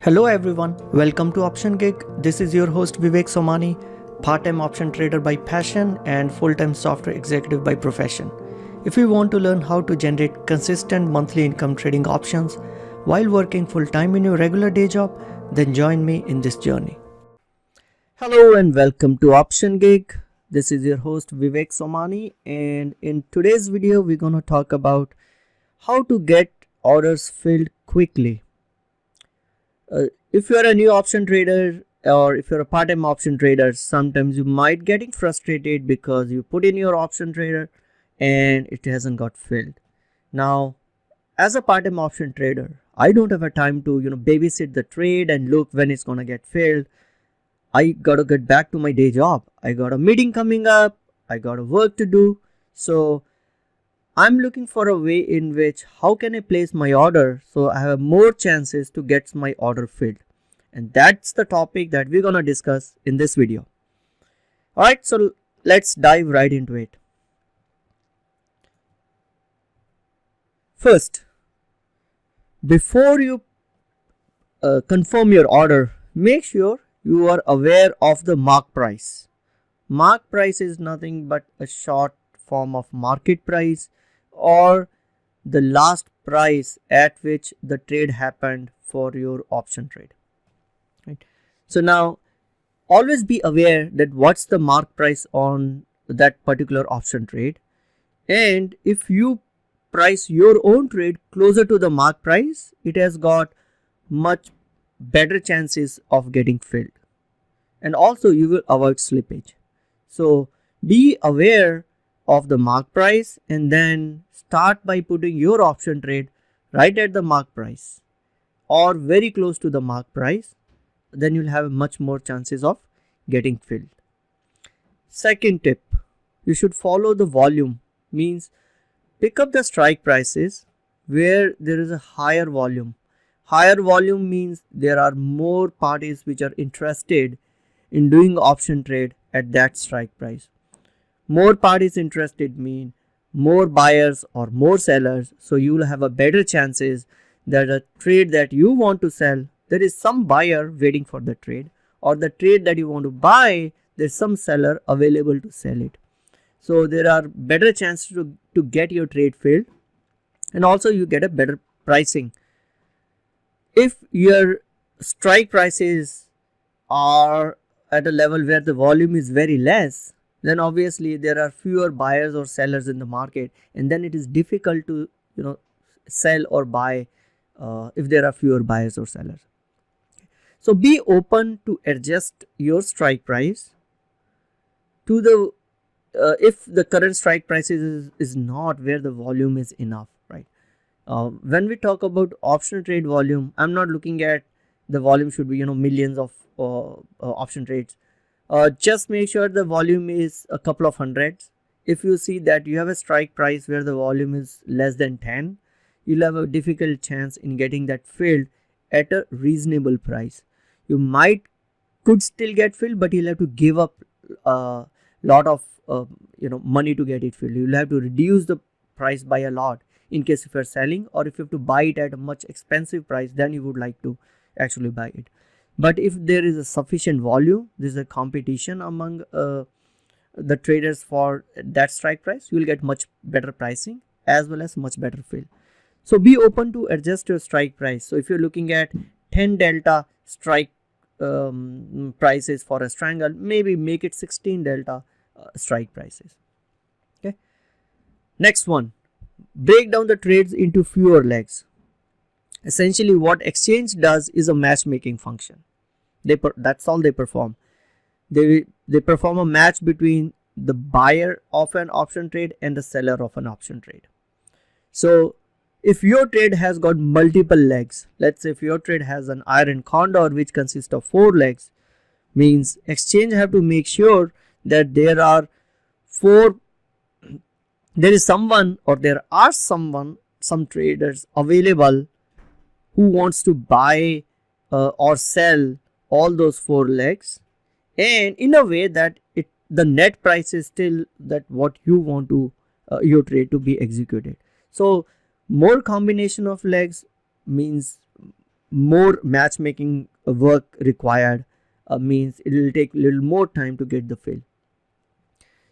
Hello everyone, welcome to OptionGig. This is your host Vivek Somani, part-time option trader by passion and full-time software executive by profession. If you want to learn how to generate consistent monthly income trading options while working full-time in your regular day job, then join me in this journey. Hello and welcome to OptionGig. This is your host Vivek Somani, and in today's video we're going to talk about how to get orders filled quickly. If you're a new option trader or if you're a part-time option trader, sometimes you might getting frustrated because you put in your option trader and it hasn't got filled. Now, as a part-time option trader, I don't have a time to babysit the trade and look when it's gonna get filled. I gotta get back to my day job. I got a meeting coming up. I got a work to do. So I'm looking for a way in which how can I place my order so I have more chances to get my order filled. And that's the topic that we're gonna discuss in this video. Alright, so let's dive right into it. First, before you confirm your order, make sure you are aware of the mark price. Mark price is nothing but a short form of market price, or the last price at which the trade happened for your option trade. Right. So now always be aware that what's the mark price on that particular option trade, and if you price your own trade closer to the mark price, it has got much better chances of getting filled, and also you will avoid slippage. So be aware of the mark price and then start by putting your option trade right at the mark price or very close to the mark price. Then you'll have much more chances of getting filled. Second tip, you should follow the volume, means pick up the strike prices where there is a higher volume. Higher volume means there are more parties which are interested in doing option trade at that strike price. More parties interested mean more buyers or more sellers, so you will have a better chances that a trade that you want to sell, there is some buyer waiting for the trade, or the trade that you want to buy, there's some seller available to sell it. So there are better chances to get your trade filled, and also you get a better pricing. If your strike prices are at a level where the volume is very less, then obviously there are fewer buyers or sellers in the market, and then it is difficult to sell or buy if there are fewer buyers or sellers. So be open to adjust your strike price to the if the current strike price is not where the volume is enough, right? When we talk about option trade volume, I'm not looking at the volume should be millions of option trades. Just make sure the volume is a couple of hundreds. If you see that you have a strike price where the volume is less than 10, you'll have a difficult chance in getting that filled at a reasonable price. You could still get filled, but you'll have to give up a lot of money to get it filled. You'll have to reduce the price by a lot in case if you're selling, or if you have to buy it at a much expensive price, then you would like to actually buy it. But if there is a sufficient volume, there is a competition among the traders for that strike price, you will get much better pricing as well as much better fill. So be open to adjust your strike price. So if you're looking at 10 delta strike prices for a strangle, maybe make it 16 delta strike prices. Okay. Next one, break down the trades into fewer legs. Essentially what exchange does is a matchmaking function. That's all they perform. They perform a match between the buyer of an option trade and the seller of an option trade. So if your trade has got multiple legs, let's say if your trade has an iron condor which consists of 4 legs, means exchange have to make sure that there are some traders available who wants to buy or sell all those 4 legs, and in a way that the net price is still that what you want to your trade to be executed. So more combination of legs means more matchmaking work required, means it will take a little more time to get the fill.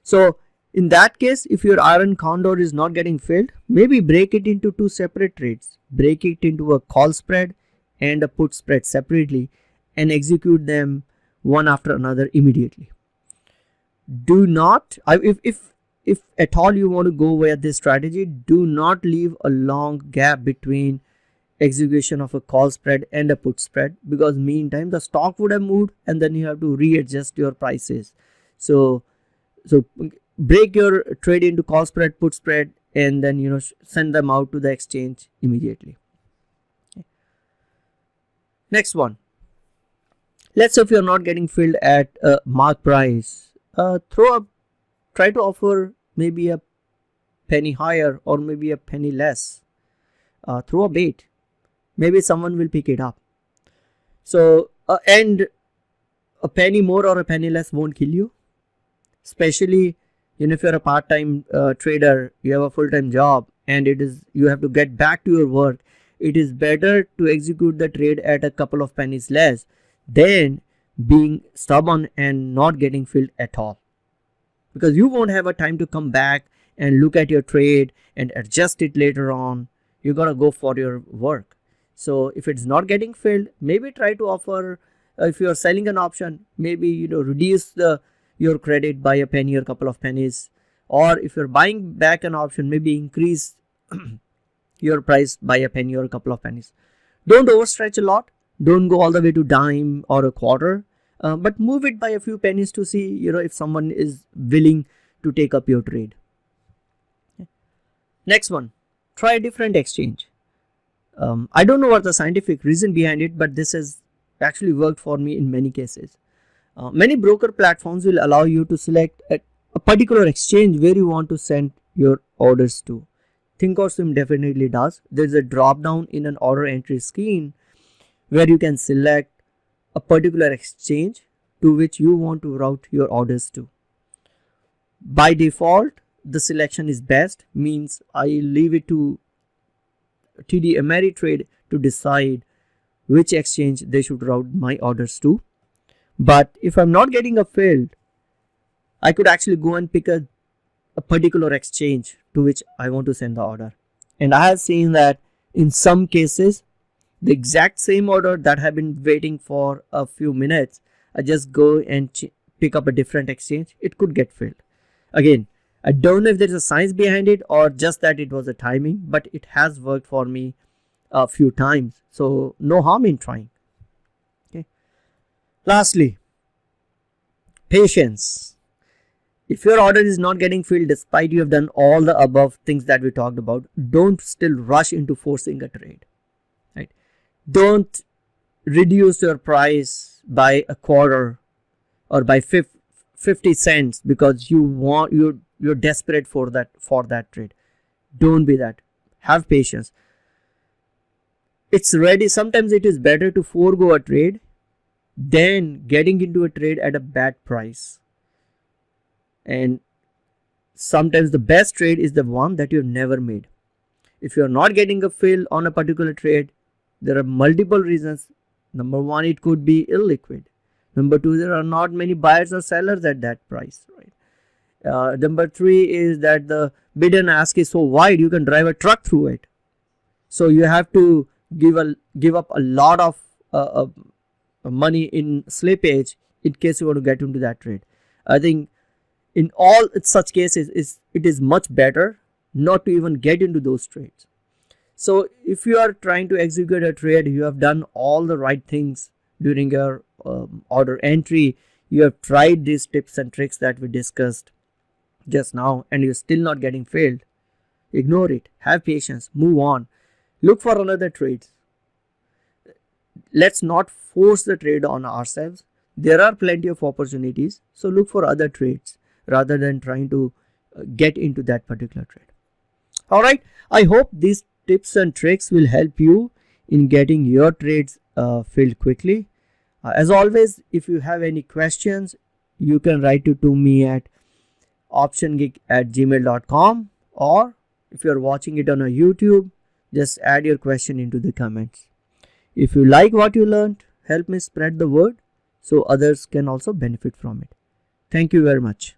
So in that case, if your iron condor is not getting filled, maybe break it into two separate trades. Break it into a call spread and a put spread separately and execute them one after another immediately. Do not, if at all you want to go with this strategy, do not leave a long gap between execution of a call spread and a put spread, because meantime the stock would have moved and then you have to readjust your prices. So break your trade into call spread, put spread, and then send them out to the exchange immediately. Okay. Next one, let's say if you're not getting filled at a mark price, try to offer maybe a penny higher or maybe a penny less. Throw a bait, maybe someone will pick it up. So and a penny more or a penny less won't kill you, especially if you're a part-time trader, you have a full-time job and you have to get back to your work. It is better to execute the trade at a couple of pennies less than being stubborn and not getting filled at all, because you won't have a time to come back and look at your trade and adjust it later on. You gotta go for your work. So if it's not getting filled, maybe try to offer, if you're selling an option, maybe reduce your credit by a penny or a couple of pennies, or if you're buying back an option, maybe increase your price by a penny or a couple of pennies. Don't overstretch a lot. Don't go all the way to dime or a quarter, but move it by a few pennies to see if someone is willing to take up your trade. Okay. Next one, try a different exchange. I don't know what the scientific reason behind it, but this has actually worked for me in many cases. Many broker platforms will allow you to select a particular exchange where you want to send your orders to. Thinkorswim definitely does. There's a drop down in an order entry screen where you can select a particular exchange to which you want to route your orders to. By default, the selection is best, means I leave it to TD Ameritrade to decide which exchange they should route my orders to. But if I'm not getting a fill, I could actually go and pick a particular exchange to which I want to send the order. And I have seen that in some cases, the exact same order that have been waiting for a few minutes, I just go and pick up a different exchange, it could get filled. Again, I don't know if there's a science behind it or just that it was a timing, but it has worked for me a few times. So no harm in trying. Okay. Lastly, patience. If your order is not getting filled despite you have done all the above things that we talked about, don't still rush into forcing a trade. Right? Don't reduce your price by a quarter or by 50 cents because you're desperate for that trade. Don't be that. Have patience. It's ready. Sometimes it is better to forego a trade than getting into a trade at a bad price. And sometimes the best trade is the one that you've never made. If you're not getting a fill on a particular trade, there are multiple reasons. Number one, it could be illiquid. Number two, there are not many buyers or sellers at that price. Right. Number three is that the bid and ask is so wide you can drive a truck through it. So you have to give up a lot of money in slippage in case you want to get into that trade. I think in all such cases, it is much better not to even get into those trades. So if you are trying to execute a trade, you have done all the right things during your order entry. You have tried these tips and tricks that we discussed just now and you're still not getting filled. Ignore it. Have patience. Move on. Look for another trade. Let's not force the trade on ourselves. There are plenty of opportunities. So look for other trades rather than trying to get into that particular trade. All right. I hope these tips and tricks will help you in getting your trades filled quickly. As always, if you have any questions, you can write to me at optiongig@gmail.com, or if you're watching it on a YouTube, just add your question into the comments. If you like what you learned, help me spread the word so others can also benefit from it. Thank you very much.